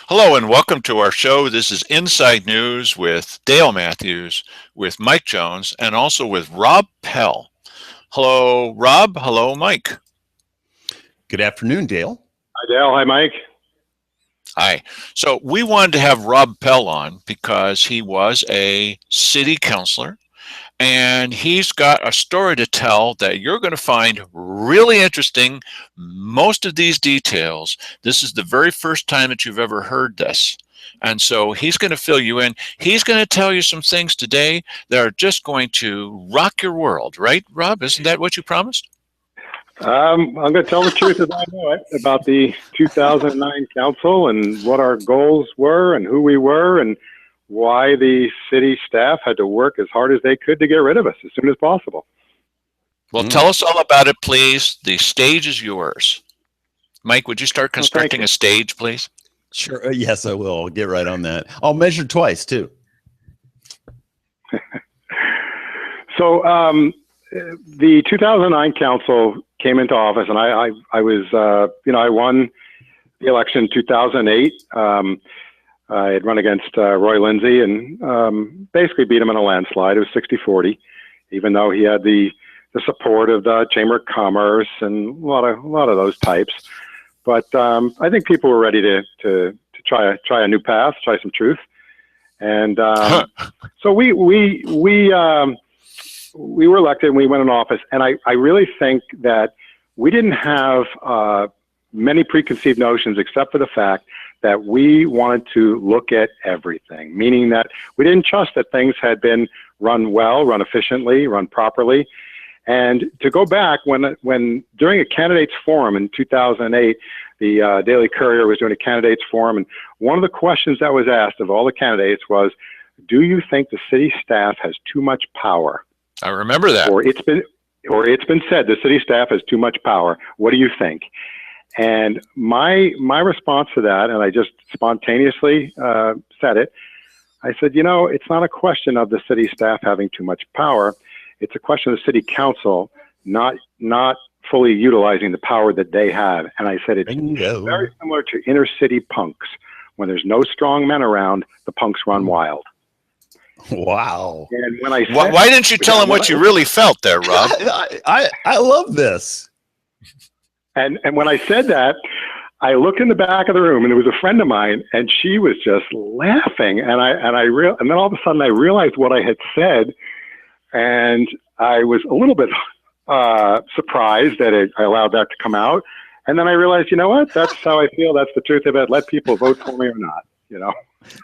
Hello and welcome to our show. This is Inside News with Dale Matthews, with Mike Jones, and also with Rob Pell. Hello, Rob. Hello, Mike. Good afternoon, Dale. Hi, Dale. Hi, Mike. Hi. So we wanted to have Rob Pell on because he was a city councilor and he's got a story to tell that you're going to find really interesting. Most of these details, this is the very first time that you've ever heard this. And so he's going to fill you in. He's going to tell you some things today that are just going to rock your world, right, Rob? Isn't that what you promised? I'm going to tell the truth as I know it about the 2009 council and what our goals were and who we were and why the city staff had to work as hard as they could to get rid of us as soon as possible. Well, tell us all about it, please. The stage is yours. Mike, would you start constructing a stage, please? Sure. Yes, I will. I'll get right on that. I'll measure twice, too. So the 2009 council came into office, and I was, I won the election in 2008. I had run against Roy Lindsay and basically beat him in a landslide. It was 60-40, even though he had the support of the Chamber of Commerce and a lot of those types. But I think people were ready to try a new path, try some truth, and so we were elected and we went in office. And I really think that we didn't have many preconceived notions, except for the fact that we wanted to look at everything, meaning that we didn't trust that things had been run well, run efficiently, run properly. And to go back, when during a candidates forum in 2008, the Daily Courier was doing a candidates forum, and one of the questions that was asked of all the candidates was, do you think the city staff has too much power? I remember that. Or it's been said the city staff has too much power. What do you think? And my response to that, and I just spontaneously said it, I said, it's not a question of the city staff having too much power. It's a question of the city council not fully utilizing the power that they have. And I said it's very similar to inner city punks. When there's no strong men around, the punks run wild. Wow. And when I said, why didn't you tell him what you really felt there, Rob? I love this. And when I said that, I looked in the back of the room, and there was a friend of mine, and she was just laughing. And then all of a sudden I realized what I had said, and I was a little bit surprised that I allowed that to come out. And then I realized, you know what? That's how I feel. That's the truth of it. Let people vote for me or not.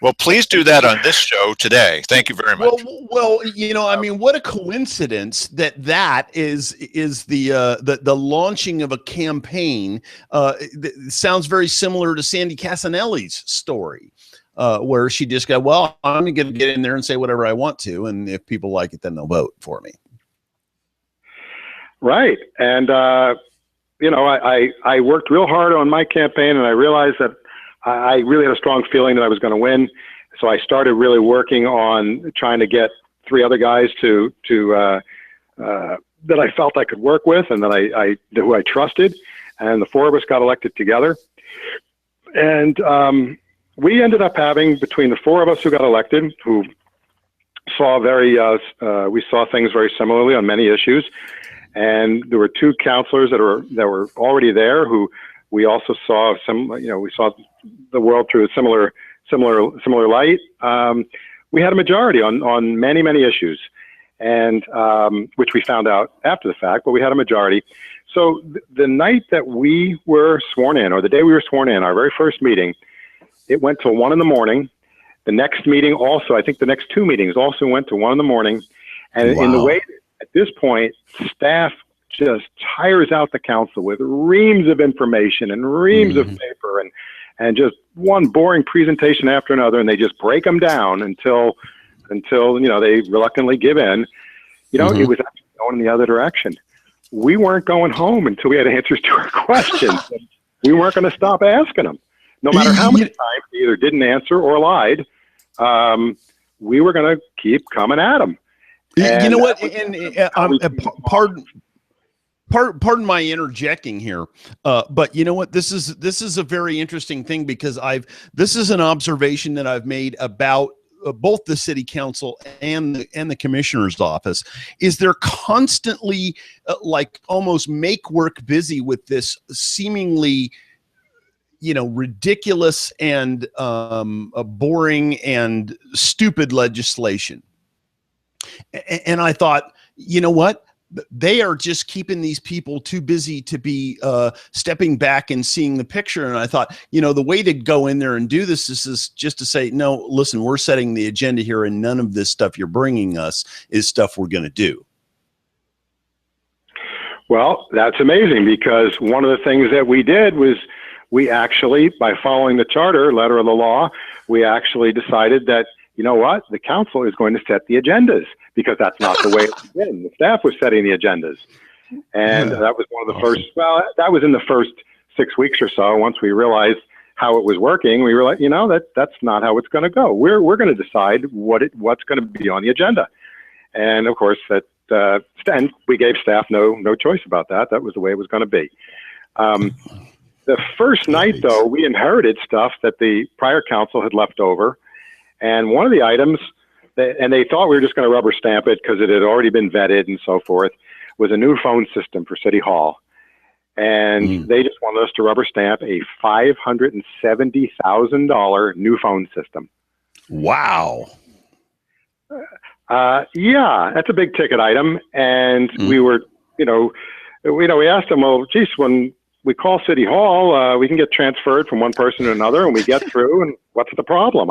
Well, please do that on this show today. Thank you very much. Well, I mean, what a coincidence that is the launching of a campaign. Sounds very similar to Sandy Casanelli's story, where she just got, well, I'm going to get in there and say whatever I want to, and if people like it, then they'll vote for me. Right, and I worked real hard on my campaign, and I realized that I really had a strong feeling that I was going to win. So I started really working on trying to get three other guys that I felt I could work with and that who I trusted. And the four of us got elected together. And we ended up having, between the four of us who got elected, who saw we saw things very similarly on many issues. And there were two counselors that were already there who we also saw we saw the world through a similar light. We had a majority on many issues, and which we found out after the fact, but we had a majority. So the night that we were sworn in, or the day we were sworn in, our very first meeting, it went till 1 a.m. The next meeting also, I think the next two meetings also went to 1 a.m. And wow. In the way at this point, staff just tires out the council with reams of information and reams of paper and just one boring presentation after another, and they just break them down until they reluctantly give in. It was actually going in the other direction. We weren't going home until we had answers to our questions. We weren't going to stop asking them, no matter how many times they either didn't answer or lied. We were going to keep coming at them. You know what? Pardon Pardon my interjecting here, but you know what? This is a very interesting thing because this is an observation that I've made about both the city council and the commissioner's office. Is they're constantly like almost make work busy with this seemingly ridiculous and boring and stupid legislation. And I thought, you know what? They are just keeping these people too busy to be stepping back and seeing the picture. And I thought, the way to go in there and do this is just to say, no, listen, we're setting the agenda here, and none of this stuff you're bringing us is stuff we're going to do. Well, that's amazing, because one of the things that we did was we actually, by following the charter, letter of the law, we actually decided that, you know what, the council is going to set the agendas, because that's not the way it's been. The staff was setting the agendas. And that was one of the first, that was in the first 6 weeks or so. Once we realized how it was working, we were like, that's not how it's going to go. We're going to decide what's going to be on the agenda. And of course, and we gave staff no choice about that. That was the way it was going to be. The first night, though, we inherited stuff that the prior council had left over. And one of the items, and they thought we were just going to rubber stamp it because it had already been vetted and so forth, was a new phone system for City Hall. And they just wanted us to rubber stamp a $570,000 new phone system. Wow. Yeah, that's a big ticket item. And we were, we asked them, well, geez, when we call City Hall, we can get transferred from one person to another, and we get through, and what's the problem?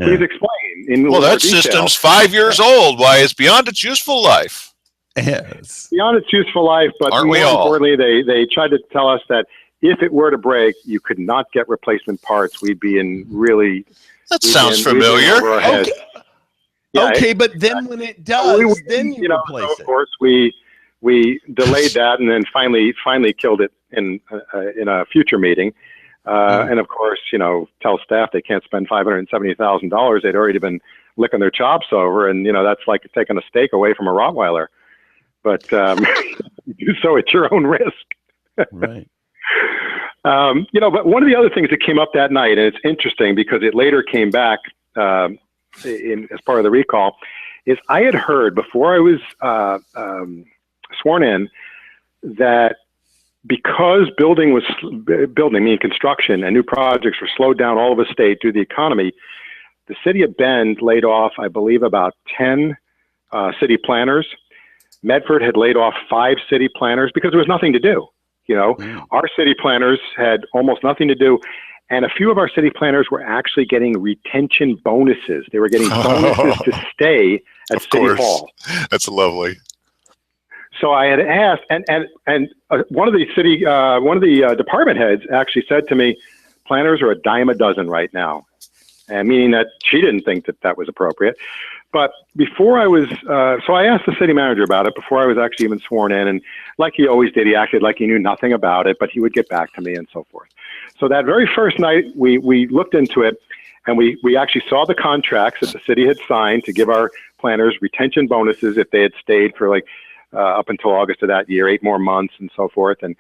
Please explain. That system's 5 years old. Why, it's beyond its useful life. Yes. Beyond its useful life, but more importantly, they tried to tell us that if it were to break, you could not get replacement parts. We'd be in really... That sounds familiar. Okay. Yeah, okay, but then when it does, then you replace it. Of course, we delayed that, and then finally killed it in a future meeting. And of course, tell staff they can't spend $570,000. They'd already been licking their chops over, and that's like taking a steak away from a Rottweiler. But you do so at your own risk. Right. But one of the other things that came up that night, and it's interesting because it later came back as part of the recall, is I had heard before I was sworn in that because building, meaning construction and new projects, were slowed down all over the state due to the economy, the city of Bend laid off, I believe, about 10 city planners. Medford had laid off 5 city planners because there was nothing to do. Our city planners had almost nothing to do. And a few of our city planners were actually getting retention bonuses. They were getting bonuses to stay at City Hall. That's lovely. So I had asked, and one of the department heads actually said to me, planners are a dime a dozen right now, and meaning that she didn't think that was appropriate. But before I was, so I asked the city manager about it before I was actually even sworn in, and like he always did, he acted like he knew nothing about it, but he would get back to me and so forth. So that very first night, we looked into it, and we actually saw the contracts that the city had signed to give our planners retention bonuses if they had stayed for up until August of that year, 8 more months and so forth. And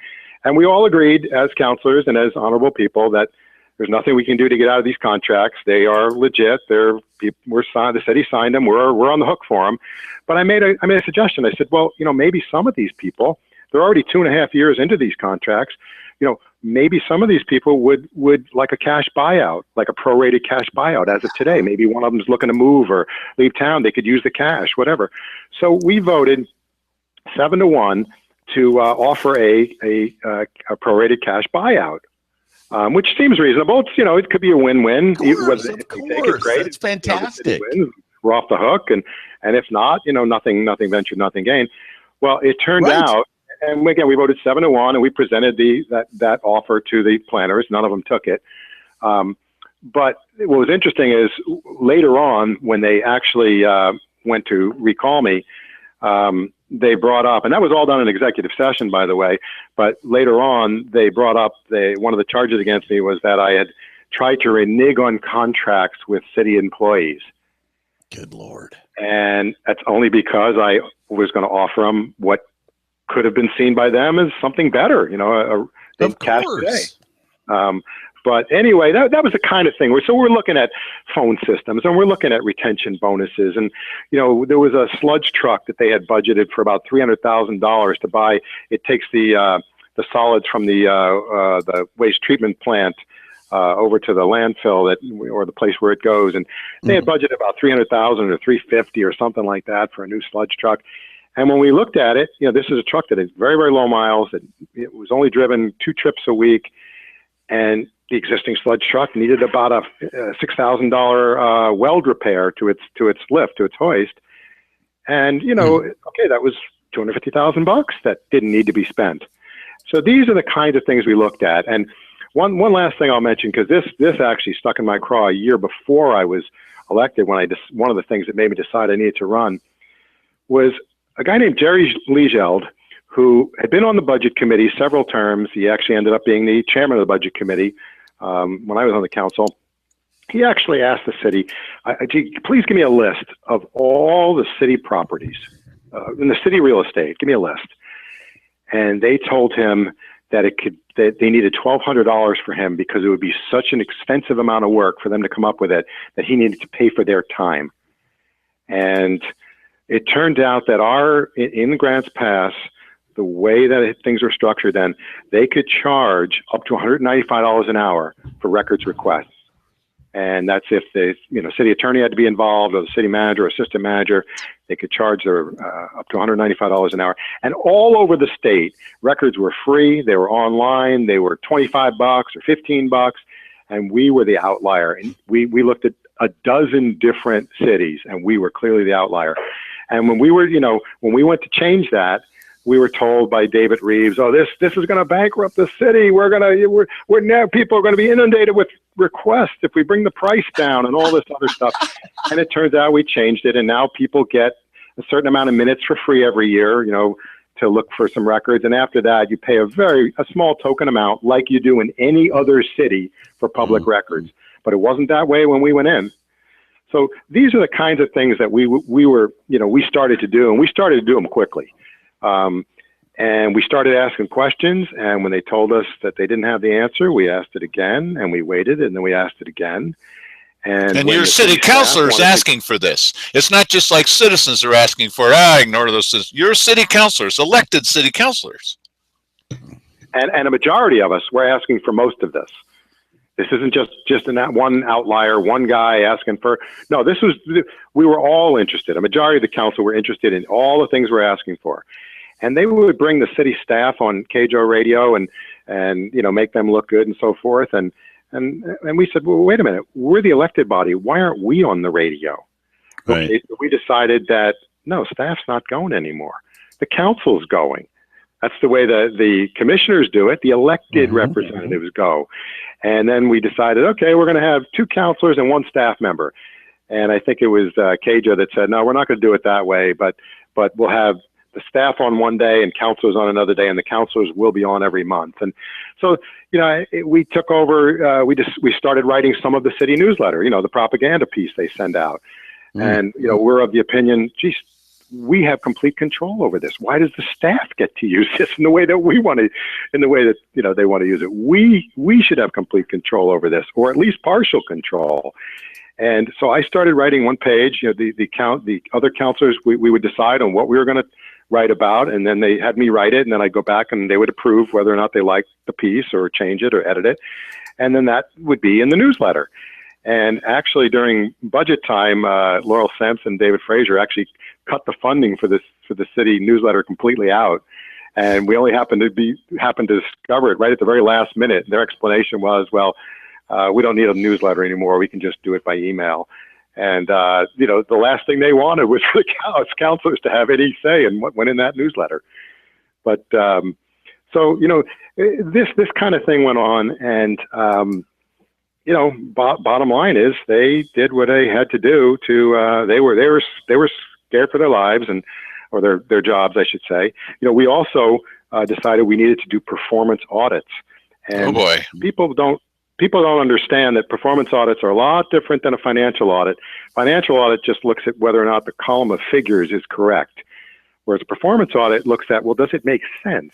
we all agreed as counselors and as honorable people that there's nothing we can do to get out of these contracts. They are legit. We're signed. The city signed them. We're on the hook for them. But I made a suggestion. I said, well, maybe some of these people, they're already 2.5 years into these contracts. Maybe some of these people would like a cash buyout, like a prorated cash buyout as of today. Maybe one of them is looking to move or leave town. They could use the cash, whatever. So we voted 7-1 to offer a prorated cash buyout, which seems reasonable. It's, it could be a win-win. Of course, great. It's fantastic. We're off the hook, and if not, nothing ventured, nothing gained. Well, it turned out, and again, we voted 7-1, and we presented that offer to the planners. None of them took it. But what was interesting is later on, when they actually went to recall me, they brought up, and that was all done in executive session, by the way, but later on, they brought up, one of the charges against me was that I had tried to renege on contracts with city employees. Good Lord. And that's only because I was going to offer them what could have been seen by them as something better, Of cash today. course. But anyway, that was the kind of thing. So we're looking at phone systems, and we're looking at retention bonuses. And, there was a sludge truck that they had budgeted for about $300,000 to buy. It takes the solids from the waste treatment plant over to the landfill or the place where it goes. And they had budgeted about $300,000 or $350,000 or something like that for a new sludge truck. And when we looked at it, this is a truck that is very, very low miles. It was only driven 2 trips a week. And the existing sludge truck needed about a $6,000 weld repair to its lift, to its hoist. And, okay, that was $250,000 that didn't need to be spent. So these are the kinds of things we looked at. And one last thing I'll mention, because this actually stuck in my craw a year before I was elected, one of the things that made me decide I needed to run was a guy named Jerry Liegeld, who had been on the budget committee several terms. He actually ended up being the chairman of the budget committee when I was on the council. He actually asked the city, please give me a list of all the city properties in the city real estate. Give me a list. And they told him that they needed $1,200 for him because it would be such an expensive amount of work for them to come up with it that he needed to pay for their time. And it turned out that in Grants Pass, the way that things were structured then, they could charge up to $195 an hour for records requests. And that's if the city attorney had to be involved, or the city manager or assistant manager. They could charge their up to $195 an hour. And all over the state, records were free. They were online. They were $25 or $15. And we were the outlier. And we looked at a dozen different cities, and we were clearly the outlier. And when we went to change that, we were told by David Reeves, "Oh, this is going to bankrupt the city. We're now people are going to be inundated with requests if we bring the price down and all this other stuff." And it turns out we changed it, and now people get a certain amount of minutes for free every year, to look for some records. And after that, you pay a small token amount, like you do in any other city for public records. But it wasn't that way when we went in. So these are the kinds of things that we started to do, and we started to do them quickly. And we started asking questions, and when they told us that they didn't have the answer, we asked it again, and we waited, and then we asked it again. And your city councilors asking for this. It's not just like citizens are asking for it. Ignore those citizens. Your city councilors, elected city councilors. And a majority of us were asking for most of this. This isn't just in that one outlier, one guy asking for. No, we were all interested. A majority of the council were interested in all the things we're asking for. And they would bring the city staff on KJO radio and make them look good and so forth. And we said, well, wait a minute, we're the elected body. Why aren't we on the radio? Right. Okay, so we decided that no, staff's not going anymore. The council's going. That's the way the commissioners do it. The elected representatives go. And then we decided, okay, we're going to have 2 councilors and 1 staff member. And I think it was KJO that said, no, we're not going to do it that way, but we'll have the staff on one day and councilors on another day, and the councilors will be on every month. And so, we took over, we started writing some of the city newsletter, the propaganda piece they send out. And, we're of the opinion, geez, we have complete control over this. Why does the staff get to use this in the way that we want to, in the way that, they want to use it? We should have complete control over this, or at least partial control. And so I started writing one page, the other counselors, we would decide on what we were going to write about, and then they had me write it, and then I'd go back and they would approve whether or not they liked the piece or change it or edit it. And then that would be in the newsletter. And actually during budget time, Laurel Sampson, David Frazier actually cut the funding for the city newsletter completely out. And we only happened to discover it right at the very last minute. Their explanation was, well, we don't need a newsletter anymore. We can just do it by email. And, the last thing they wanted was for the councilors to have any say in what went in that newsletter. But so, this kind of thing went on. And, bottom line is they did what they had to do to, they were scared for their lives or their jobs, I should say. We also decided we needed to do performance audits. And people don't understand that performance audits are a lot different than a financial audit. Financial audit just looks at whether or not the column of figures is correct. Whereas a performance audit looks at, well, does it make sense?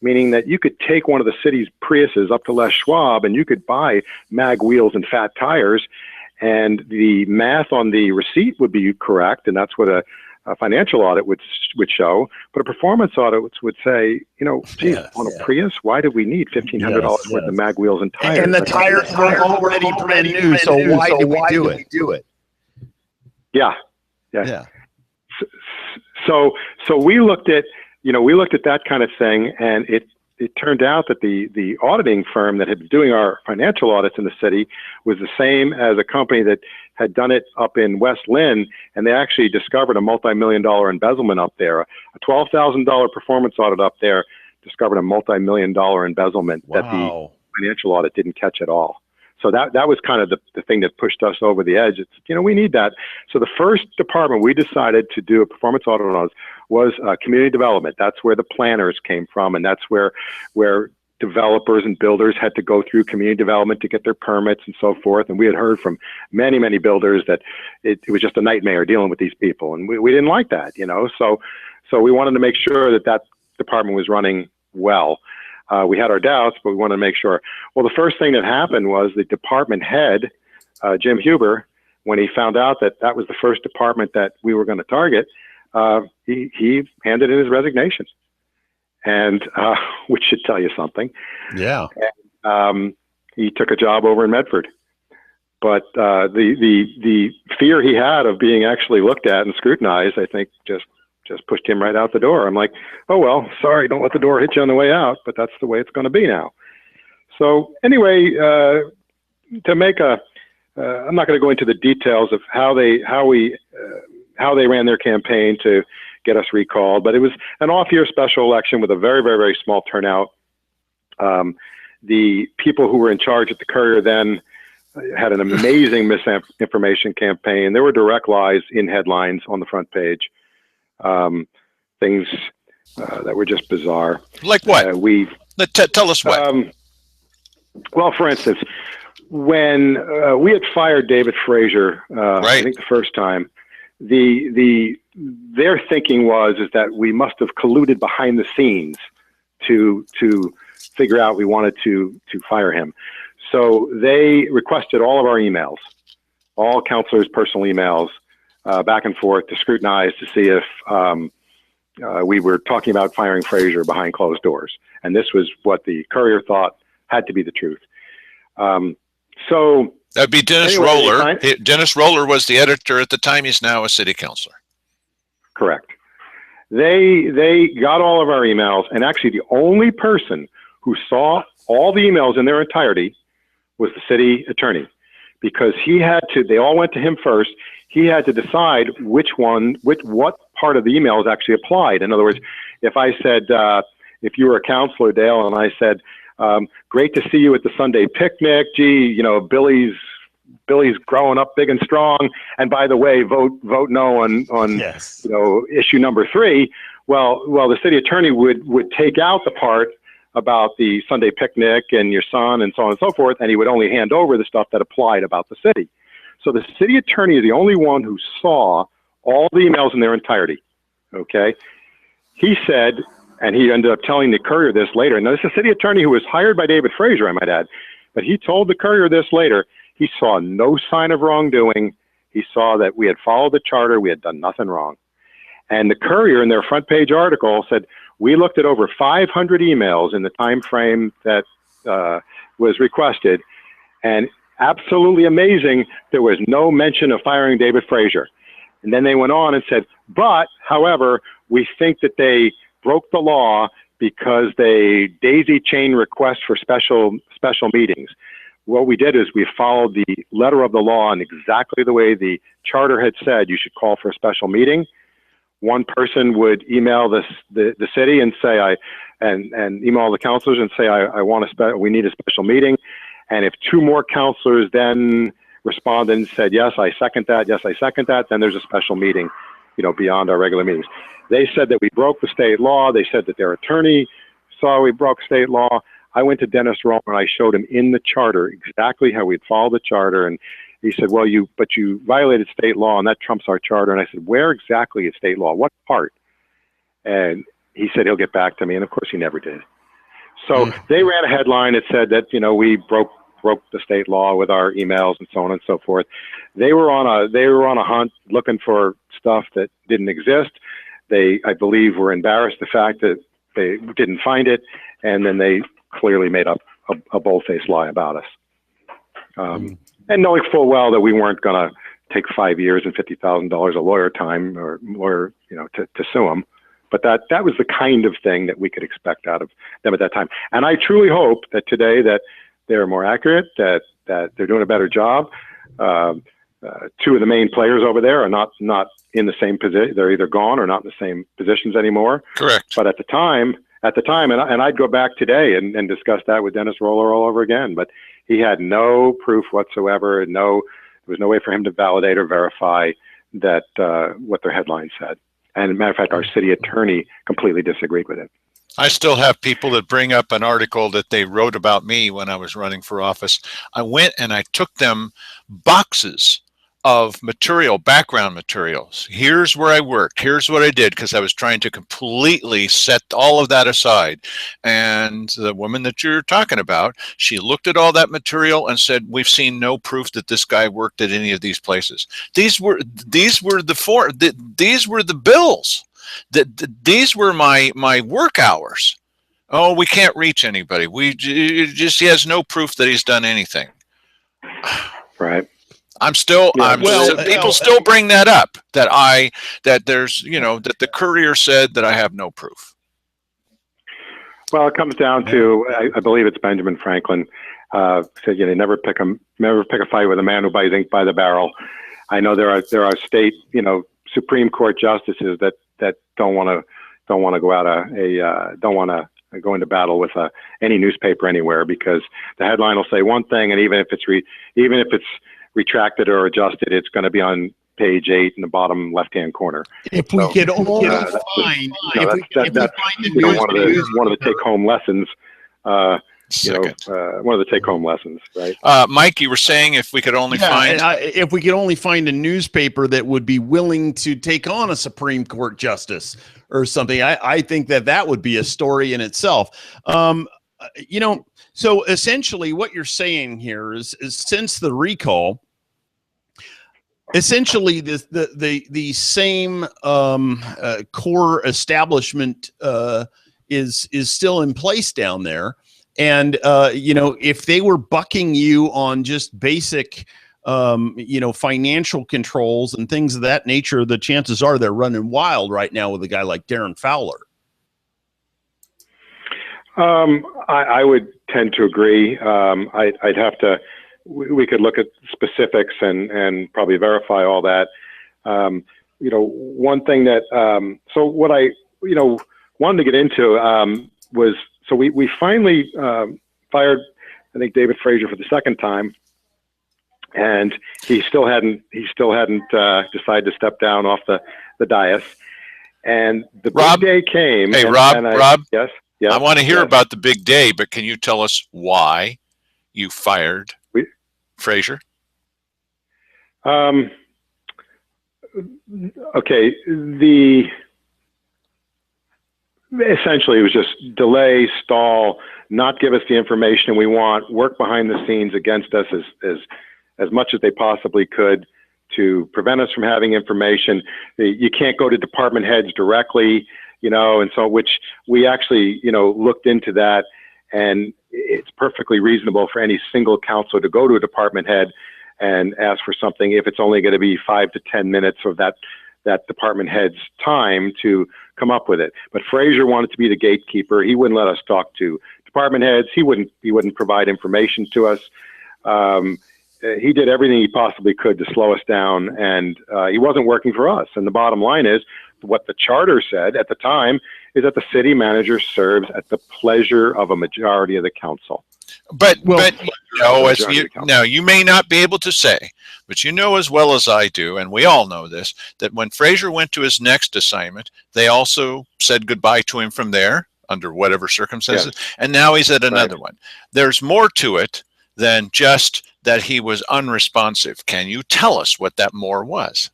Meaning that you could take one of the city's Priuses up to Les Schwab and you could buy mag wheels and fat tires, and the math on the receipt would be correct, and that's what a financial audit would show. But a performance audit would say, geez, on a Prius, why do we need $1,500 worth of mag wheels and tires? And the tires are already brand new, so why do we do it? Yeah. So we looked at that kind of thing, and it turned out that the auditing firm that had been doing our financial audits in the city was the same as a company that had done it up in West Lynn, and they actually discovered a multi-million-dollar embezzlement up there. A $12,000 performance audit up there discovered a multi-million-dollar embezzlement that the financial audit didn't catch at all. So that was kind of the thing that pushed us over the edge. It's, we need that. So the first department we decided to do a performance audit on was community development. That's where the planners came from, and that's where developers and builders had to go through community development to get their permits and so forth. And we had heard from many, many builders that it was just a nightmare dealing with these people. And we didn't like that, So we wanted to make sure that department was running well. We had our doubts, but we wanted to make sure. Well, the first thing that happened was the department head, Jim Huber, when he found out that was the first department that we were going to target, he handed in his resignation, and which should tell you something. Yeah. And, he took a job over in Medford, but the fear he had of being actually looked at and scrutinized, I think, just pushed him right out the door. I'm like, oh, well, sorry, don't let the door hit you on the way out, but that's the way it's going to be now. So anyway, to make I'm not going to go into the details of how they ran their campaign to get us recalled, but it was an off-year special election with a very, very, very small turnout. The people who were in charge at the Courier then had an amazing misinformation campaign. There were direct lies in headlines on the front page. Things that were just bizarre. Like what? Tell us what. Well, for instance, when we had fired David Frazier, I think the first time, their thinking was that we must have colluded behind the scenes to figure out we wanted to fire him. So they requested all of our emails, all counselors' personal emails, back and forth to scrutinize to see if we were talking about firing Frazier behind closed doors. And this was what the Courier thought had to be the truth. So that'd be Dennis Roller. Dennis Roller was the editor at the time. He's now a city councilor. Correct. They got all of our emails, and actually the only person who saw all the emails in their entirety was the city attorney, because they all went to him first. He had to decide what part of the emails actually applied. In other words, if I said, if you were a counselor, Dale, and I said, great to see you at the Sunday picnic. Gee, Billy's growing up big and strong. And by the way, vote no on yes. Issue number 3. Well, the city attorney would take out the part about the Sunday picnic and your son and so on and so forth, and he would only hand over the stuff that applied about the city. So the city attorney is the only one who saw all the emails in their entirety. Okay, he said, and he ended up telling the Courier this later. Now, this is a city attorney who was hired by David Frazier, I might add, but he told the Courier this later. He saw no sign of wrongdoing. He saw that we had followed the charter. We had done nothing wrong. And the Courier, in their front page article, said, we looked at over 500 emails in the time frame that was requested, and absolutely amazing, there was no mention of firing David Frazier. And then they went on and said, but, however, we think that they broke the law because they daisy chain requests for special meetings. What we did is we followed the letter of the law in exactly the way the charter had said you should call for a special meeting. One person would email the city and say, and email the counselors and say, we need a special meeting. And if 2 more counselors then responded and said, yes, I second that, then there's a special meeting, beyond our regular meetings. They said that we broke the state law. They said that their attorney saw we broke state law. I went to Dennis Roller and I showed him in the charter exactly how we'd followed the charter. And he said, well, you violated state law and that trumps our charter. And I said, where exactly is state law? What part? And he said he'll get back to me, and of course he never did. So they ran a headline that said that, you know, we broke the state law with our emails and so on and so forth. They were on a hunt looking for stuff that didn't exist. They, I believe, were embarrassed the fact that they didn't find it, and then they clearly made up a bold-faced lie about us. And knowing full well that we weren't going to take 5 years and $50,000 of lawyer time or lawyer, you know, to sue them. But that was the kind of thing that we could expect out of them at that time. And I truly hope that today that they're more accurate, that they're doing a better job. Two of the main players over there are not in the same position. They're either gone or not in the same positions anymore. Correct. But at the time, and I'd go back today and discuss that with Dennis Roller all over again. But he had no proof whatsoever. There was no way for him to validate or verify that what their headline said. And as a matter of fact, our city attorney completely disagreed with it. I still have people that bring up an article that they wrote about me when I was running for office. I went and I took them boxes of material, background materials. Here's where I worked. Here's what I did, because I was trying to completely set all of that aside. And the woman that you're talking about, she looked at all that material and said, "We've seen no proof that this guy worked at any of these places." These were the bills. These were my work hours. Oh, we can't reach anybody. He has no proof that he's done anything. Right. People still bring that up, that there's, you know, that the Courier said that I have no proof. Well, it comes down to, I believe it's Benjamin Franklin, said, you know, never pick a fight with a man who buys ink by the barrel. I know there are state, you know, Supreme Court justices that don't want to go into battle with any newspaper anywhere, because the headline will say one thing, and even if it's retracted or adjusted, it's going to be on page 8 in the bottom left-hand corner. If we could only find one of the take-home lessons. One of the take-home lessons, right? Mike, you were saying if we could only find a newspaper that would be willing to take on a Supreme Court justice or something, I think that would be a story in itself. You know, so essentially what you're saying here is since the recall, essentially the same core establishment is still in place down there. And, you know, if they were bucking you on just basic, you know, financial controls and things of that nature, the chances are they're running wild right now with a guy like Darren Fowler. I would tend to agree. I'd have to, we could look at specifics and probably verify all that. You know, one thing that, so what I, you know, wanted to get into was, so we finally fired, I think, David Frazier for the second time, and he still hadn't decided to step down off the dais. And the big day came. Hey, Rob. Yes. I want to hear about the big day, but can you tell us why you fired Frazier? Okay. Essentially, it was just delay, stall, not give us the information we want, work behind the scenes against us as much as they possibly could to prevent us from having information. You can't go to department heads directly, you know, and so, which we actually, you know, looked into that, and it's perfectly reasonable for any single council to go to a department head and ask for something if it's only going to be 5 to 10 minutes of that department head's time to come up with it. But Frazier wanted to be the gatekeeper. He wouldn't let us talk to department heads. He wouldn't provide information to us. He did everything he possibly could to slow us down, and he wasn't working for us. And the bottom line is, what the charter said at the time is that the city manager serves at the pleasure of a majority of the council. But you may not be able to say, but you know as well as I do, and we all know this, that when Frazier went to his next assignment, they also said goodbye to him from there under whatever circumstances, and now he's at another one. There's more to it than just that he was unresponsive. Can you tell us what that more was?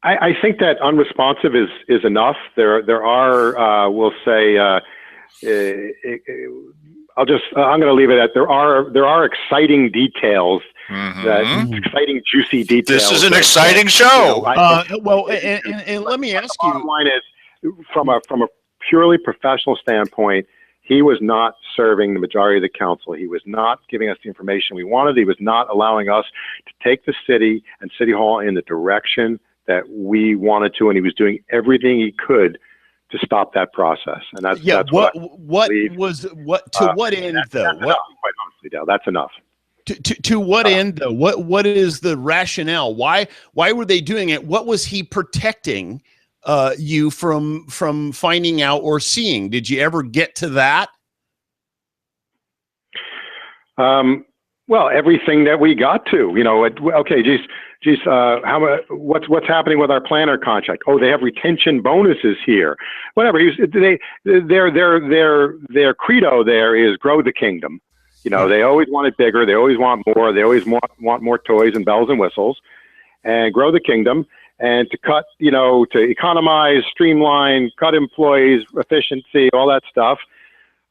I think that unresponsive is enough. There are we'll say I'm going to leave it at there are exciting details. Exciting, juicy details. This is an exciting show. And let me ask you. The bottom line is, from a purely professional standpoint, he was not serving the majority of the council. He was not giving us the information we wanted. He was not allowing us to take the city and City Hall in the direction that we wanted to, and he was doing everything he could to stop that process. And that's what what end though? Quite honestly, Dale, that's enough. To what end though? What is the rationale? Why were they doing it? What was he protecting you from finding out or seeing? Did you ever get to that? Well, everything that we got to, okay, geez, what's happening with our planner contract? Oh, they have retention bonuses here. Whatever. Their credo there is grow the kingdom. They always want it bigger. They always want more. They always want more toys and bells and whistles, and grow the kingdom. And to cut, to economize, streamline, cut employees, efficiency, all that stuff.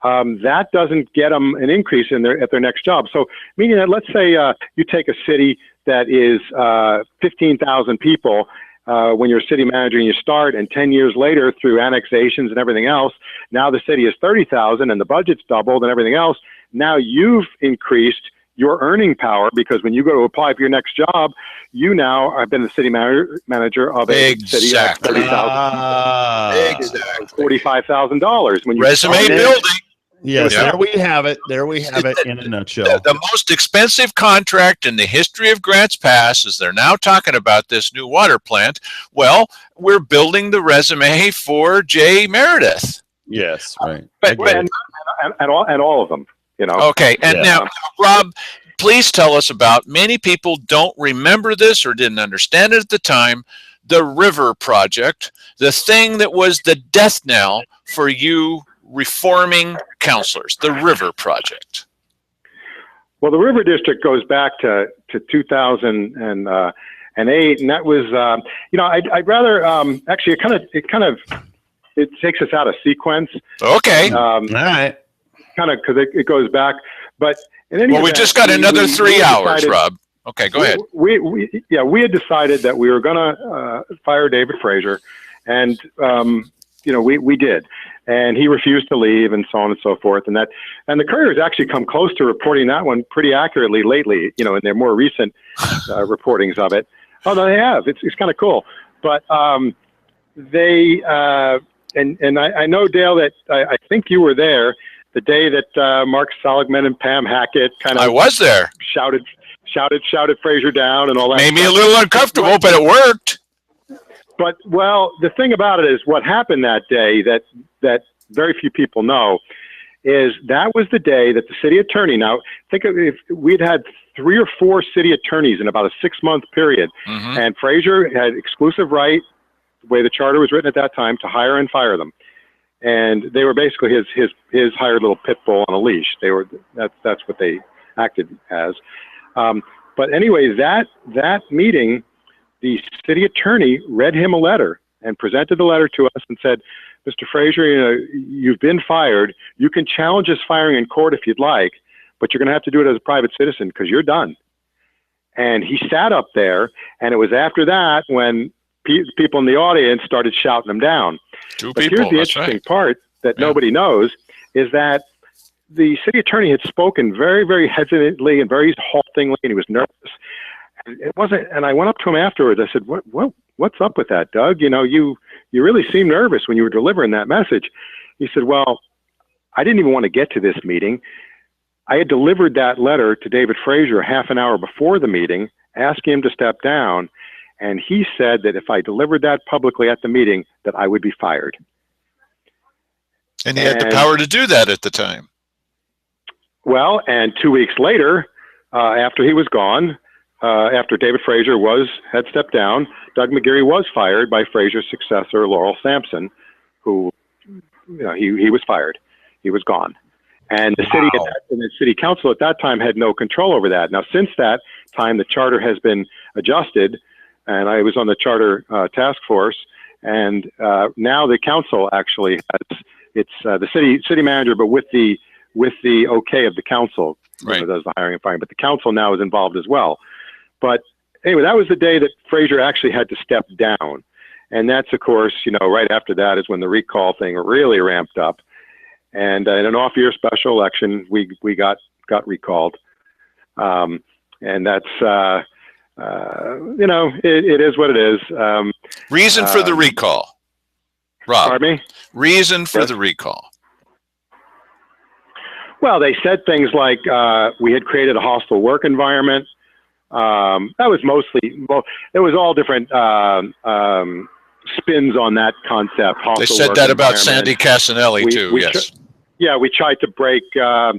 That doesn't get them an increase at their next job. So, meaning that, let's say you take a city that is 15,000 people when you're a city manager and you start, and 10 years later, through annexations and everything else, now the city is 30,000 and the budget's doubled and everything else. Now you've increased your earning power, because when you go to apply for your next job, you now have been the city manager of a city of 30,000 $45,000 when you resume building. Yes, there we have it. There we have it in a nutshell. The most expensive contract in the history of Grants Pass, as they're now talking about this new water plant. Well, we're building the resume for Jay Meredith. Yes, right. And all of them. Okay, and now, Rob, please tell us about, many people don't remember this or didn't understand it at the time, the River Project, the thing that was the death knell for you reforming counselors, the River Project. Well, the River District goes back to 2008, and that was, I'd rather, actually, it takes us out of sequence. Okay. All right. Kind of, because it goes back, but in any we event, just got another 3 hours, decided, Rob. Okay, go ahead. We had decided that we were going to fire David Frazier, and we did, and he refused to leave, and so on and so forth, and the Courier has actually come close to reporting that one pretty accurately lately, in their more recent reportings of it. Oh, no, they have. It's kind of cool, but they and I know, Dale, that I think you were there the day that Mark Seligman and Pam Hackett I was there. shouted Frazier down and all that. Made me a little uncomfortable, but it worked. But, well, the thing about it is what happened that day that very few people know is that was the day that the city attorney, now think of if we'd had 3 or 4 city attorneys in about a 6-month period, and Frazier had exclusive right, the way the charter was written at that time, to hire and fire them. And they were basically his hired little pit bull on a leash. That's what they acted as. But anyway, that meeting, the city attorney read him a letter and presented the letter to us and said, Mr. Frazier, you've been fired. You can challenge his firing in court if you'd like, but you're going to have to do it as a private citizen because you're done. And he sat up there, and it was after that when people in the audience started shouting him down. But here's the interesting part that nobody knows is that the city attorney had spoken very, very hesitantly and very haltingly, and he was nervous. And it wasn't. And I went up to him afterwards. I said, "What's up with that, Doug? You really seemed nervous when you were delivering that message." He said, "Well, I didn't even want to get to this meeting. I had delivered that letter to David Frazier half an hour before the meeting, asking him to step down. And he said that if I delivered that publicly at the meeting, that I would be fired." And he had the power to do that at the time. Well, and 2 weeks later, after he was gone, after David Frazier had stepped down, Doug McGeary was fired by Frazier's successor, Laurel Sampson, who, he was fired. He was gone. And the city and the city council at that time had no control over that. Now, since that time, the charter has been adjusted and I was on the charter task force. And now the council actually has the city manager, but with the okay of the council, Right. does the hiring and firing. But the council now is involved as well. But anyway, that was the day that Fraser actually had to step down, and that's of course, right after that is when the recall thing really ramped up. And in an off-year special election, we got recalled, and that's it is what it is. Reason for the recall, Rob. Pardon me? Reason for Yes. the recall. Well, they said things like we had created a hostile work environment. That was mostly, it was all different spins on that concept. They said that about Sandy Casanelli too. Yes. Yeah, we tried to break. I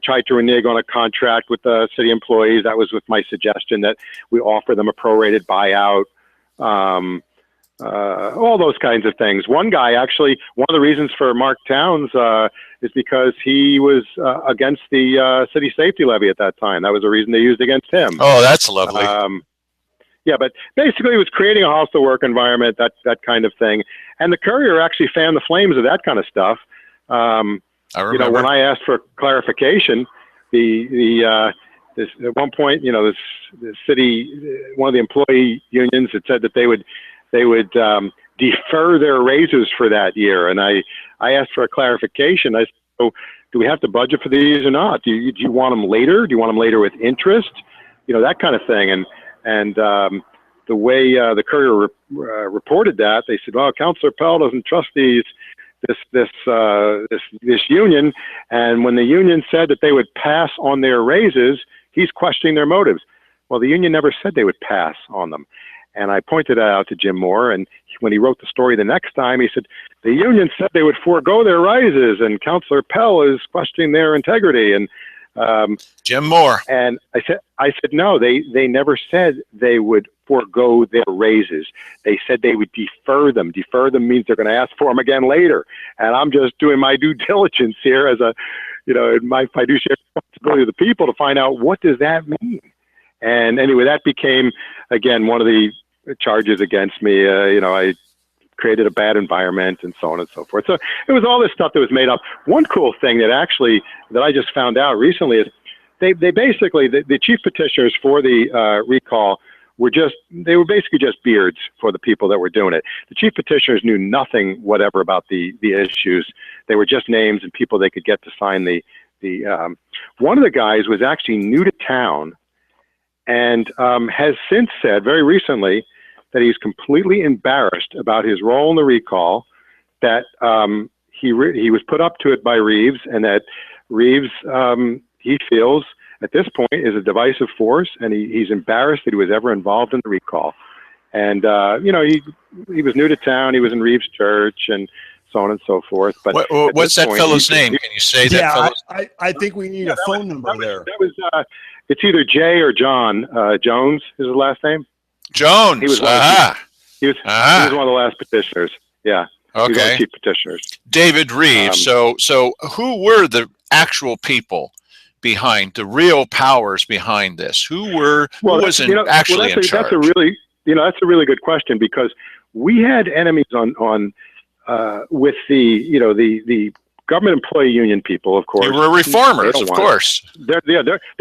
tried to renege on a contract with the city employees. That was with my suggestion that we offer them a prorated buyout. All those kinds of things. One guy actually, one of the reasons for Mark Towns is because he was against the city safety levy at that time. That was the reason they used against him. Oh, that's lovely. Yeah, but basically it was creating a hostile work environment, that kind of thing. And the Courier actually fanned the flames of that kind of stuff. I remember. When I asked for clarification, this at one point, this city, one of the employee unions had said that they would defer their raises for that year. And I asked for a clarification. I said, so do we have to budget for these or not? Do you want them later? Do you want them later with interest? That kind of thing. And the way the Courier reported that, they said, well, Councillor Pell doesn't trust this union. And when the union said that they would pass on their raises, he's questioning their motives. Well, the union never said they would pass on them. And I pointed that out to Jim Moore, and when he wrote the story the next time, he said, the union said they would forego their rises, and Councillor Pell is questioning their integrity. And Jim Moore. And I said, no, they never said they would forego their raises. They said they would defer them. Defer them means they're going to ask for them again later. And I'm just doing my due diligence here as my fiduciary responsibility to the people to find out what does that mean. And anyway, that became, again, one of the charges against me. I created a bad environment and so on and so forth. So it was all this stuff that was made up. One cool thing that I just found out recently is they basically, the chief petitioners for the recall they were basically just beards for the people that were doing it. The chief petitioners knew nothing whatever about the issues. They were just names and people they could get to sign the one of the guys was actually new to town and has since said very recently that he's completely embarrassed about his role in the recall, that he was put up to it by Reeves, and that Reeves, he feels at this point, is a divisive force, and he's embarrassed that he was ever involved in the recall. And, he was new to town, he was in Reeves' church, and so on and so forth. But what's that fellow's name? Can you say that fellow's name? I think we need a phone number there. It's either Jay or John. Jones is his last name. Jones. He was one of the last petitioners. Yeah. Okay. He was one of the chief petitioners. David Reeves. So who were the actual people behind, the real powers behind this? Who was actually in charge? That's a really good question, because we had enemies on with the government employee union people, of course. You were reformers, of course. They're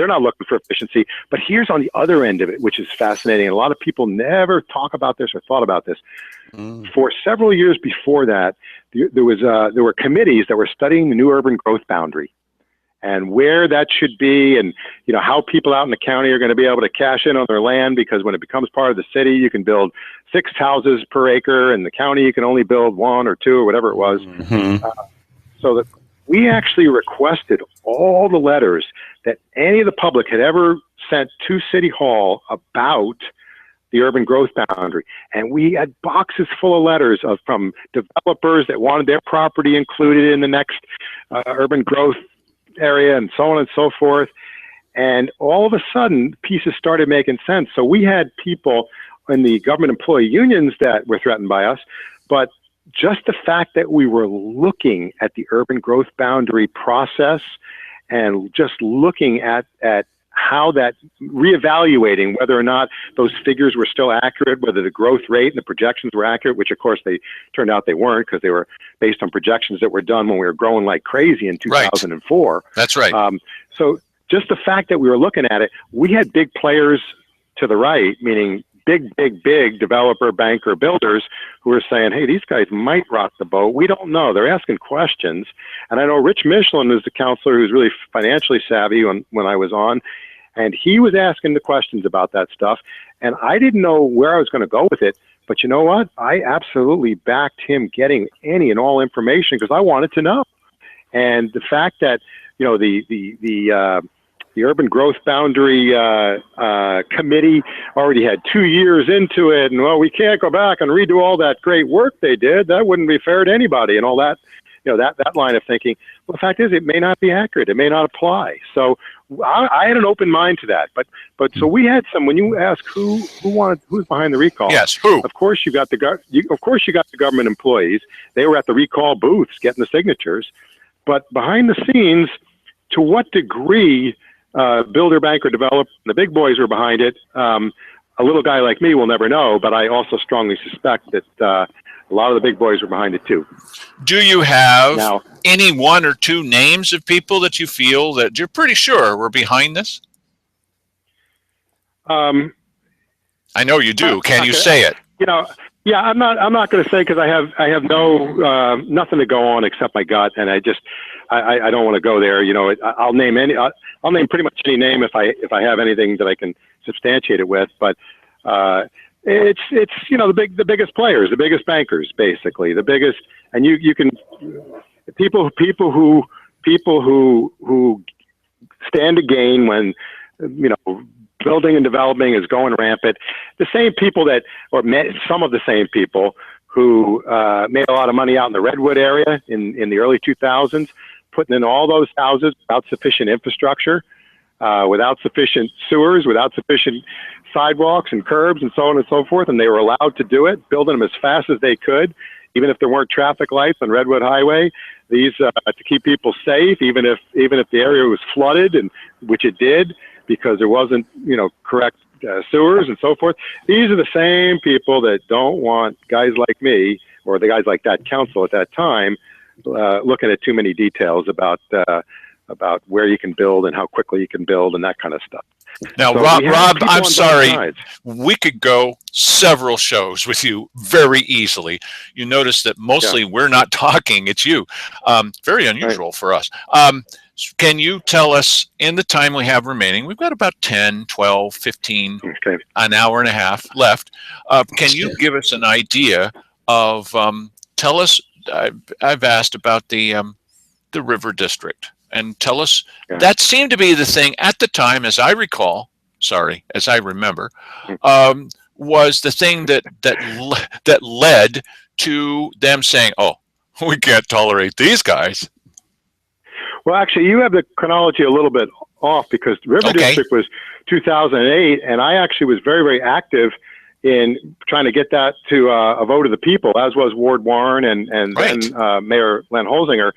not looking for efficiency. But here's on the other end of it, which is fascinating. And a lot of people never talk about this or thought about this. For several years before that, there were committees that were studying the new urban growth boundary and where that should be, and how people out in the county are going to be able to cash in on their land, because when it becomes part of the city, you can build 6 houses per acre, and the county you can only build 1 or 2 or whatever it was. So that we actually requested all the letters that any of the public had ever sent to City Hall about the urban growth boundary. And we had boxes full of letters from developers that wanted their property included in the next urban growth area, and so on and so forth. And all of a sudden, pieces started making sense. So we had people in the government employee unions that were threatened by us, but just the fact that we were looking at the urban growth boundary process and just looking at how that reevaluating whether or not those figures were still accurate, whether the growth rate and the projections were accurate, which of course they turned out they weren't because they were based on projections that were done when we were growing like crazy in 2004. Right. That's right. So just the fact that we were looking at it, we had big players to the right, meaning big developer, banker, builders who are saying, hey, these guys might rock the boat. We don't know. They're asking questions. And I know Rich Michelin is the counselor who's really financially savvy when I was on, and he was asking the questions about that stuff. And I didn't know where I was going to go with it. But you know what? I absolutely backed him getting any and all information because I wanted to know. And the fact that, you know, the Urban Growth Boundary Committee already had 2 years into it, and well, we can't go back and redo all that great work they did. That wouldn't be fair to anybody, and all that, you know, that line of thinking. Well, the fact is, it may not be accurate. It may not apply. So I had an open mind to that. But so we had some. When you ask who's behind the recall? Yes, who? Of course you got the government employees. They were at the recall booths getting the signatures. But behind the scenes, to what degree? Builder, banker, developer, the big boys were behind it. A little guy like me will never know, but I also strongly suspect that a lot of the big boys were behind it too. Do you have any one or two names of people that you feel that you're pretty sure were behind this? I know you do. Can you say it? You know, yeah, I'm not going to say because I have no nothing to go on except my gut, and I don't want to go there. You know, I'll name pretty much any name if I have anything that I can substantiate it with. But it's you know the biggest players, the biggest bankers, basically the biggest, and you can people who stand to gain when you know building and developing is going rampant. The same people some of the same people who made a lot of money out in the Redwood area in the early 2000s, putting in all those houses without sufficient infrastructure, without sufficient sewers, without sufficient sidewalks and curbs and so on and so forth. And they were allowed to do it, building them as fast as they could, even if there weren't traffic lights on Redwood Highway. These to keep people safe, even if the area was flooded, and which it did because there wasn't correct sewers and so forth. These are the same people that don't want guys like me or the guys like that council at that time looking at too many details about where you can build and how quickly you can build and that kind of stuff. Now, So Rob, I'm both sorry. sides. We could go several shows with you very easily. You notice that mostly we're not talking, it's you. Very unusual for us. Can you tell us, in the time we have remaining, we've got about 10, 12, 15, an hour and a half left. Can you give us an idea of, tell us, I've asked about the River District. And tell us, that seemed to be the thing at the time, as I recall, as I remember, was the thing that led to them saying, oh, we can't tolerate these guys. Well, actually, you have the chronology a little bit off because the River District was 2008, and I actually was very, very active in trying to get that to a vote of the people, as was Ward Warren and then Mayor Len Holzinger.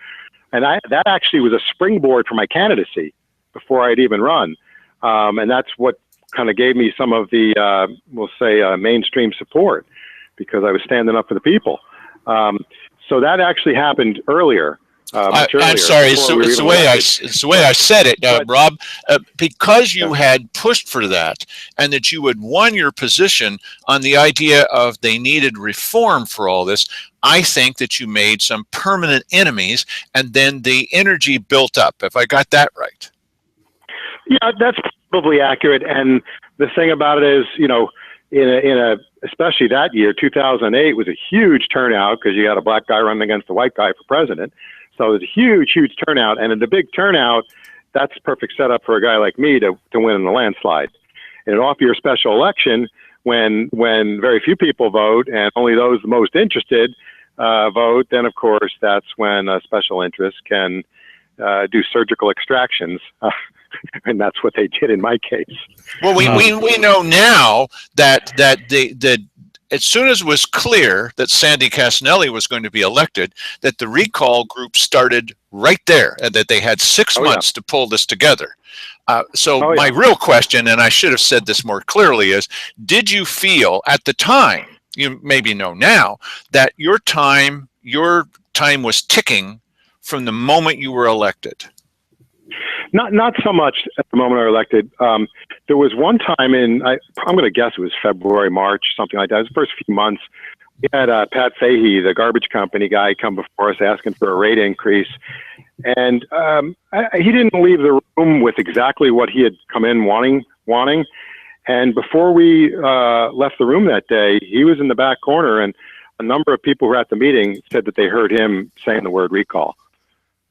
And that actually was a springboard for my candidacy before I'd even run. And that's what kind of gave me some of the, we'll say, mainstream support because I was standing up for the people. So that actually happened earlier. Much earlier. I'm sorry, it's the way I said it, Rob, because you had pushed for that and that you had won your position on the idea of they needed reform for all this. I think that you made some permanent enemies and then the energy built up. If I got that right. Yeah, that's probably accurate. And the thing about it is, especially that year, 2008 was a huge turnout because you had a black guy running against a white guy for president. So it was a huge, huge turnout. And in the big turnout, that's a perfect setup for a guy like me to win in the landslide. In an off-year special election, when very few people vote and only those most interested vote, then, of course, that's when special interests can do surgical extractions. And that's what they did in my case. Well, we know now that as soon as it was clear that Sandy Casanelli was going to be elected, that the recall group started right there, and that they had 6 Oh, yeah. months to pull this together. So Oh, my yeah. real question, and I should have said this more clearly, is: did you feel at the time, you maybe know now, that your time was ticking from the moment you were elected? Not so much at the moment I was elected. There was one time I'm going to guess it was February, March, something like that. It was the first few months. We had Pat Fahey, the garbage company guy, come before us asking for a rate increase. And he didn't leave the room with exactly what he had come in wanting. And before we left the room that day, he was in the back corner, and a number of people who were at the meeting said that they heard him saying the word recall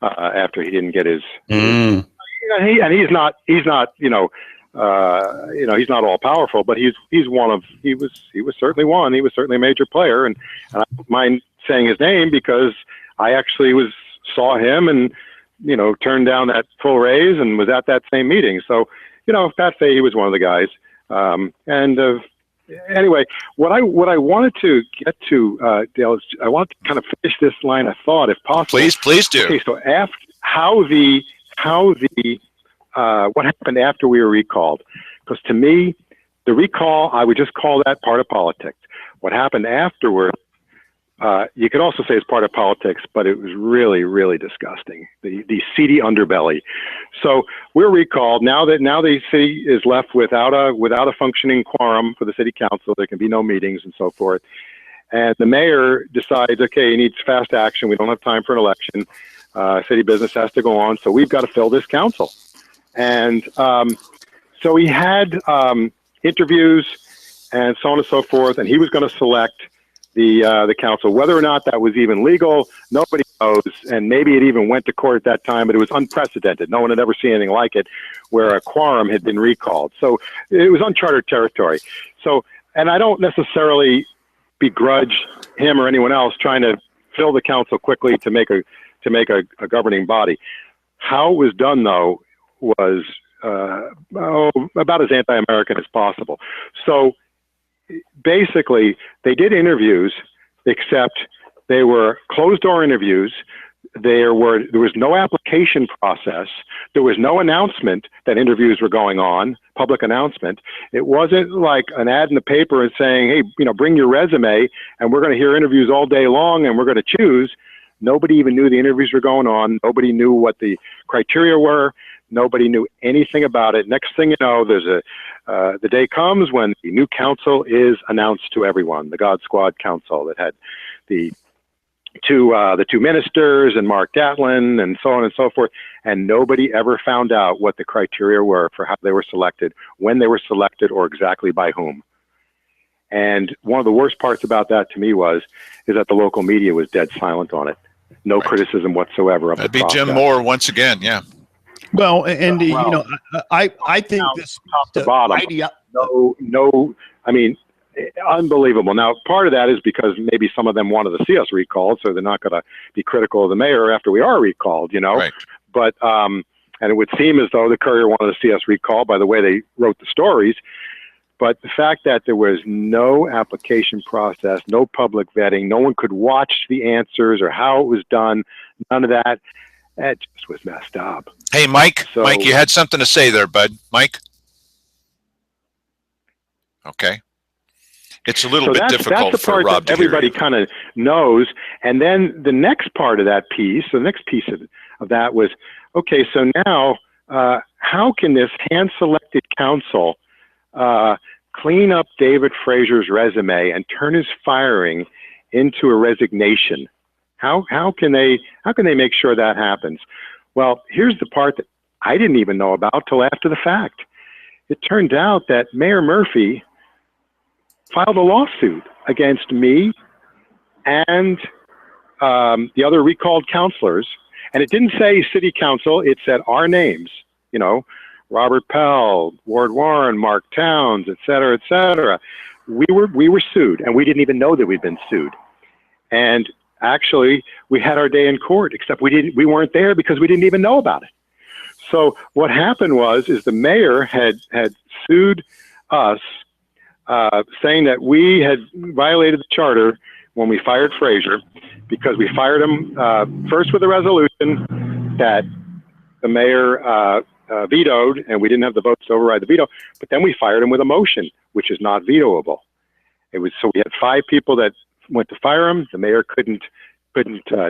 after he didn't get his. He's not he's not all powerful, but he was certainly one. He was certainly a major player, and I don't mind saying his name because I actually saw him and turned down that full raise and was at that same meeting. So Pat Fahey was one of the guys. Anyway, what I wanted to get to, Dale, is I want to kind of finish this line of thought, if possible. Please do. Okay, so what happened after we were recalled? Because to me, the recall, I would just call that part of politics. What happened afterward, you could also say it's part of politics, but it was really, really disgusting. The seedy underbelly. So we're recalled now that the city is left without a functioning quorum for the city council. There can be no meetings and so forth. And the mayor decides, okay, he needs fast action. We don't have time for an election. City business has to go on. So we've got to fill this council. And so he had interviews and so on and so forth. And he was going to select the council. Whether or not that was even legal, nobody knows. And maybe it even went to court at that time, but it was unprecedented. No one had ever seen anything like it, where a quorum had been recalled. So it was uncharted territory. So, and I don't necessarily begrudge him or anyone else trying to fill the council quickly to make a governing body. How it was done, though, was about as anti-American as possible. So basically, they did interviews, except they were closed-door interviews. There was no application process. There was no announcement that interviews were going on, public announcement. It wasn't like an ad in the paper and saying, hey, bring your resume, and we're going to hear interviews all day long, and we're going to choose. Nobody even knew the interviews were going on. Nobody knew what the criteria were. Nobody knew anything about it. Next thing you know, the day comes when the new council is announced to everyone. The God Squad Council that had the two ministers and Mark Gatlin and so on and so forth, and nobody ever found out what the criteria were for how they were selected, when they were selected, or exactly by whom. And one of the worst parts about that to me is that the local media was dead silent on it. No criticism whatsoever of That'd the be process. Jim Moore once again, yeah. Well, and I think this top to bottom. No, I mean, unbelievable. Now, part of that is because maybe some of them wanted to see us recalled, so they're not going to be critical of the mayor after we are recalled, Right. But and it would seem as though the Courier wanted to see us recalled by the way they wrote the stories. But the fact that there was no application process, no public vetting, no one could watch the answers or how it was done, none of that, that just was messed up. Hey, Mike, you had something to say there, bud. Mike? Okay. It's a little bit difficult that's the for part Rob that to hear. everybody kind of knows. And then the next part of that piece, the next piece of that was, okay, so now how can this hand-selected council clean up David Frazier's resume and turn his firing into a resignation? How can they make sure that happens? Well, here's the part that I didn't even know about till after the fact. It turned out that Mayor Murphy filed a lawsuit against me and the other recalled counselors, and it didn't say city council, it said our names, Robert Pell, Ward Warren, Mark Towns, et cetera, et cetera. We were sued, and we didn't even know that we'd been sued. And actually, we had our day in court, except we weren't there because we didn't even know about it. So what happened is the mayor had sued us saying that we had violated the charter when we fired Frazier, because we fired him first with a resolution that the mayor vetoed, and we didn't have the votes to override the veto. But then we fired him with a motion, which is not vetoable. It was, so we had 5 people that went to fire him. The mayor couldn't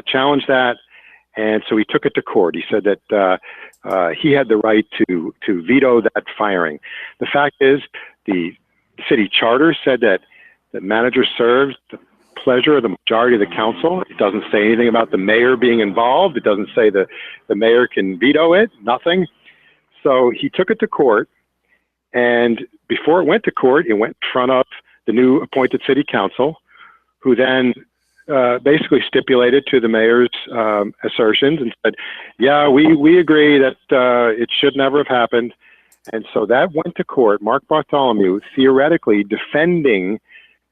challenge that, and so he took it to court. He said that he had the right to veto that firing. The fact is, the city charter said that the manager serves the pleasure of the majority of the council. It doesn't say anything about the mayor being involved. It doesn't say that the mayor can veto it, nothing. So he took it to court, and before it went to court, it went in front of the new appointed city council, who then basically stipulated to the mayor's assertions and said, yeah, we agree that it should never have happened. And so that went to court. Mark Bartholomew theoretically defending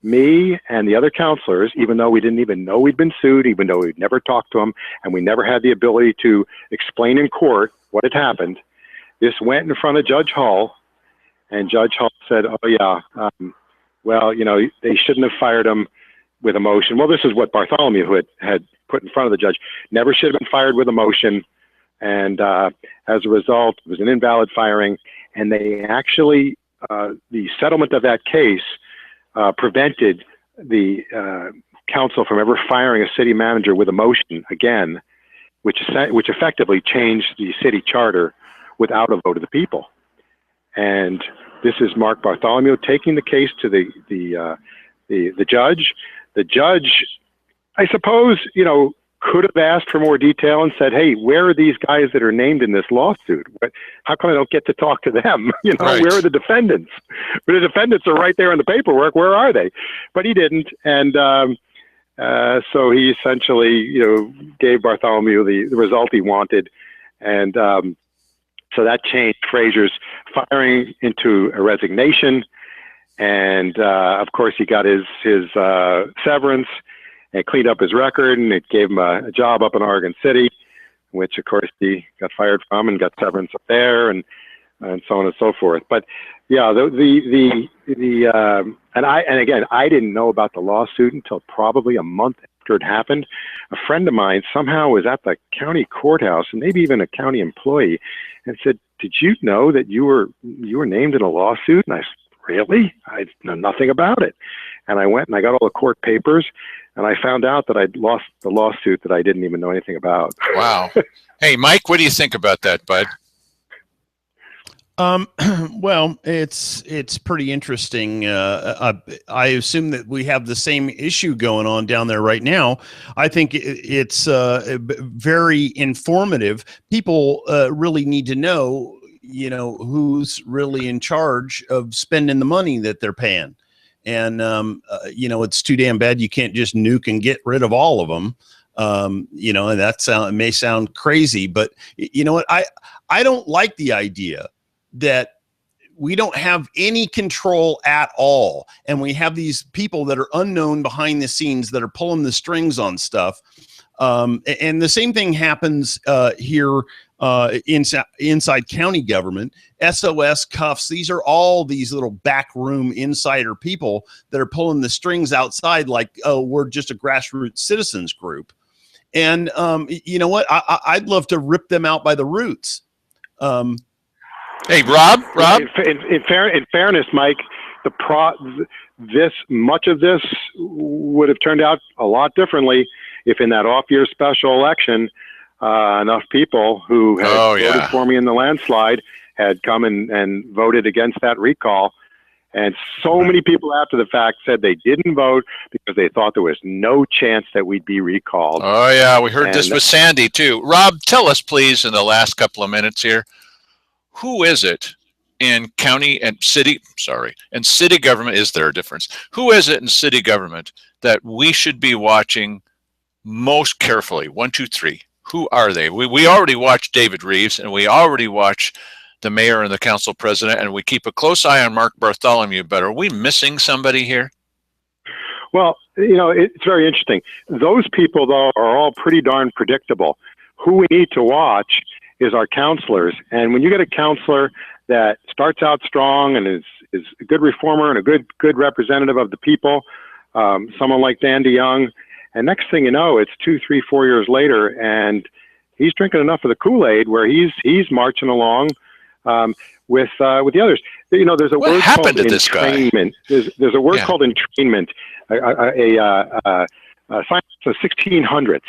me and the other counselors, even though we didn't even know we'd been sued, even though we'd never talked to him, and we never had the ability to explain in court what had happened. This went in front of Judge Hull, and Judge Hull said, oh yeah, well, you know, they shouldn't have fired him with a motion. Well, this is what Bartholomew had put in front of the judge. Never should have been fired with a motion. And as a result, it was an invalid firing. And they actually, the settlement of that case prevented the council from ever firing a city manager with a motion again, which effectively changed the city charter without a vote of the people. And this is Mark Bartholomew taking the case to the judge. The judge, I suppose, you know, could have asked for more detail and said, hey, where are these guys that are named in this lawsuit? How come I don't get to talk to them? You know, right. Where are the defendants? But the defendants are right there in the paperwork. Where are they? But he didn't. And so he essentially, you know, gave Bartholomew the result he wanted. And so that changed Frazier's firing into a resignation. And of course, he got his severance and cleaned up his record, and it gave him a job up in Oregon City, which of course he got fired from and got severance up there, and so on and so forth. But yeah, and again, I didn't know about the lawsuit until probably a month after it happened. A friend of mine somehow was at the county courthouse, and maybe even a county employee, and said, "Did you know that you were named in a lawsuit?" And I said, "Really? I know nothing about it." And I went and I got all the court papers, and I found out that I'd lost the lawsuit that I didn't even know anything about. Wow. Hey, Mike, what do you think about that, bud? Well, it's pretty interesting. I assume that we have the same issue going on down there right now. I think it's very informative. People really need to know, you know, who's really in charge of spending the money that they're paying. And, you know, it's too damn bad you can't just nuke and get rid of all of them. You know, and it may sound crazy, but you know what? I don't like the idea that we don't have any control at all. And we have these people that are unknown behind the scenes that are pulling the strings on stuff. And the same thing happens here inside county government. SOS cuffs, these are all these little backroom insider people that are pulling the strings outside like, oh, we're just a grassroots citizens group. And you know what? I'd love to rip them out by the roots. Hey, Rob. In fairness, Mike, much of this would have turned out a lot differently if in that off-year special election, enough people who had voted for me in the landslide had come and voted against that recall. And so many people after the fact said they didn't vote because they thought there was no chance that we'd be recalled. Oh, yeah. We heard this with Sandy, too. Rob, tell us, please, in the last couple of minutes here, who is it in county and city, and city government, is there a difference? Who is it in city government that we should be watching most carefully? 1, 2, 3. Who are they? We already watched David Reeves, and we already watched the mayor and the council president, and we keep a close eye on Mark Bartholomew, but are we missing somebody here? Well, you know, it's very interesting. Those people, though, are all pretty darn predictable. Who we need to watch is our counselors. And when you get a counselor that starts out strong and is is a good reformer and a good representative of the people. Someone like Dan DeYoung, and next thing you know, it's 2, 3, 4 years later, and he's drinking enough of the Kool-Aid where he's marching along with the others. You know, there's a What word happened called to this guy? entrainment. There's a word called entrainment. A scientist of the 1600s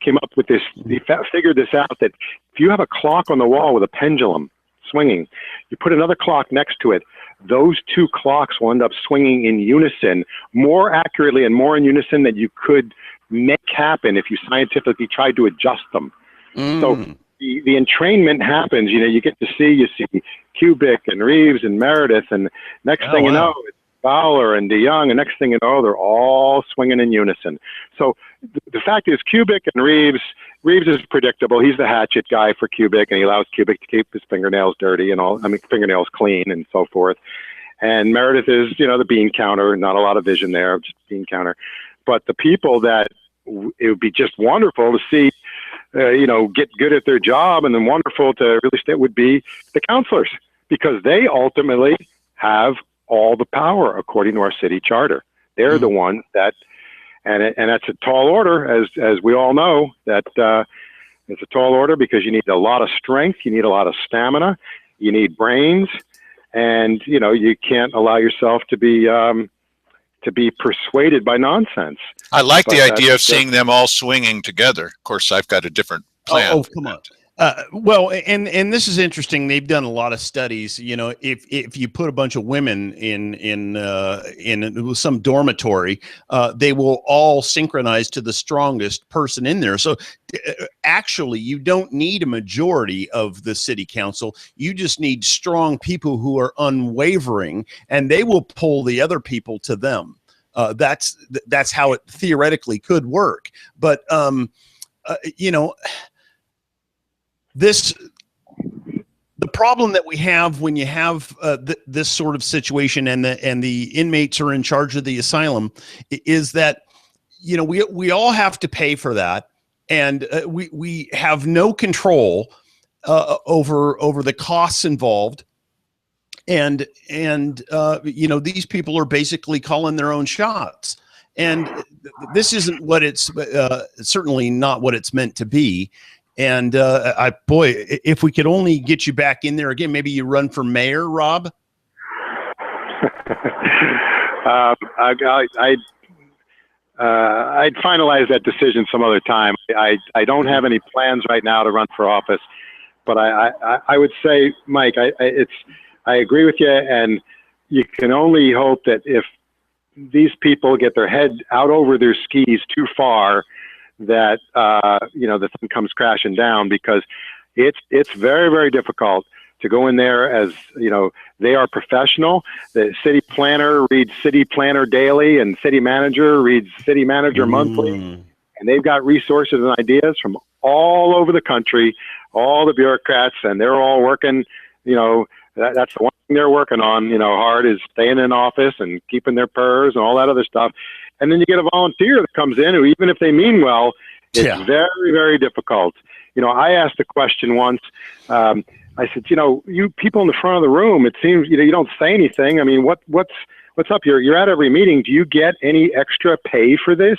came up with this. He figured this out, that if you have a clock on the wall with a pendulum swinging, you put another clock next to it, those two clocks will end up swinging in unison, more accurately and more in unison than you could make happen if you scientifically tried to adjust them. So the entrainment happens. You know, you see Kubik and Reeves and Meredith, and next thing you know, it's Fowler and DeYoung, and next thing you know, they're all swinging in unison. So the fact is, Kubik and Reeves is predictable. He's the hatchet guy for Kubik, and he allows Kubik to keep his fingernails dirty and fingernails clean and so forth. And Meredith is, you know, the bean counter. Not a lot of vision there, just bean counter. But the people that it would be just wonderful to see, you know, get good at their job, and then wonderful to really stay, would be the counselors, because they ultimately have all the power according to our city charter. They're the ones that, and that's a tall order, as we all know, that it's a tall order, because you need a lot of strength, you need a lot of stamina, you need brains, and you know, you can't allow yourself to be persuaded by nonsense. I like the idea of seeing them all swinging together. Of course, I've got a different plan. Oh, come on. Well, and this is interesting. They've done a lot of studies. You know, if you put a bunch of women in some dormitory, they will all synchronize to the strongest person in there. So actually, you don't need a majority of the city council. You just need strong people who are unwavering, and they will pull the other people to them. That's how it theoretically could work. But you know, the problem that we have when you have this sort of situation, and the inmates are in charge of the asylum, is that, you know, we all have to pay for that, and we have no control over the costs involved, and you know, these people are basically calling their own shots, and this isn't what it's certainly not what it's meant to be. And boy, if we could only get you back in there again, maybe you run for mayor, Rob. I'd finalize that decision some other time. I don't have any plans right now to run for office, but I would say, Mike, I agree with you, and you can only hope that if these people get their head out over their skis too far, that you know, the thing comes crashing down, because it's very, very difficult to go in there. As you know, they are professional. The city planner reads City Planner daily, and city manager reads City Manager monthly, and they've got resources and ideas from all over the country, all the bureaucrats, and they're all working. You know, that's the one thing they're working on, you know, hard, is staying in office and keeping their purrs and all that other stuff. And then you get a volunteer that comes in who, even if they mean well, it's very, very difficult. You know, I asked a question once. I said, you know, you people in the front of the room, it seems, you know, you don't say anything. I mean, what's up? You're at every meeting. Do you get any extra pay for this?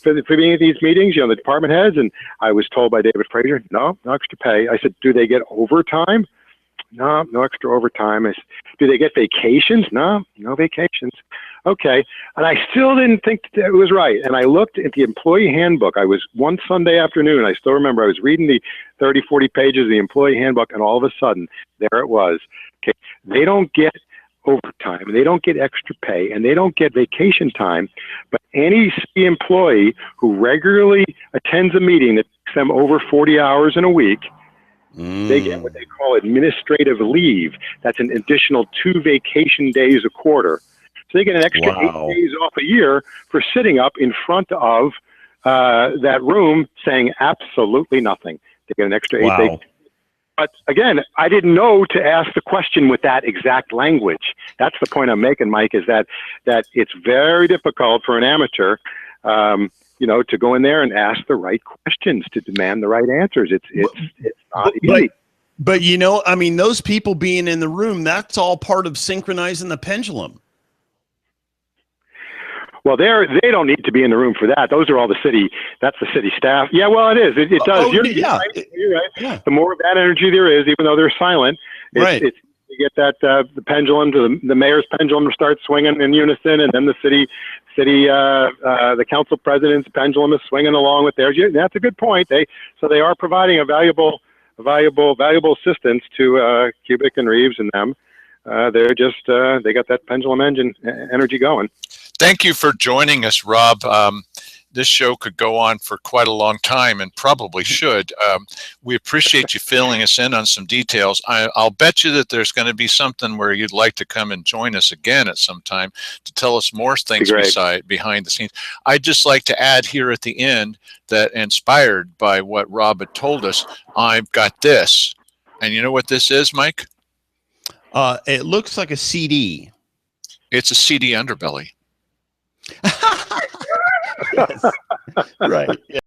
For being at these meetings, you know, the department heads? And I was told by David Fraser, no extra pay. I said, do they get overtime? No extra overtime. I said, do they get vacations? No vacations. Okay. And I still didn't think that it was right. And I looked at the employee handbook. I was one Sunday afternoon, I still remember, I was reading the 30, 40 pages of the employee handbook, and all of a sudden, there it was. Okay. They don't get overtime, and they don't get extra pay, and they don't get vacation time. But any city employee who regularly attends a meeting that takes them over 40 hours in a week, they get what they call administrative leave. That's an additional 2 vacation days a quarter. So they get an extra 8 days off a year for sitting up in front of that room saying absolutely nothing. They get an extra 8 days. But again, I didn't know to ask the question with that exact language. That's the point I'm making, Mike, is that it's very difficult for an amateur, you know, to go in there and ask the right questions, to demand the right answers. It's not easy. But you know, I mean, those people being in the room, that's all part of synchronizing the pendulum. Well, they don't need to be in the room for that. Those are all that's the city staff. Yeah, well, it is. It does. Oh, yeah. You're right. Yeah. The more of that energy there is, even though they're silent, Right. you get that the pendulum to the mayor's pendulum starts swinging in unison, and then the council president's pendulum is swinging along with theirs. That's a good point. They are providing a valuable assistance to Cubic and Reeves and them. They're just they got that pendulum engine energy going. Thank you for joining us, Rob. This show could go on for quite a long time and probably should. We appreciate you filling us in on some details. I'll bet you that there's going to be something where you'd like to come and join us again at some time to tell us more things behind the scenes. I'd just like to add here at the end that, inspired by what Rob had told us, I've got this. And you know what this is, Mike? It looks like a CD. It's a CD underbelly. Yes. Right. Yeah.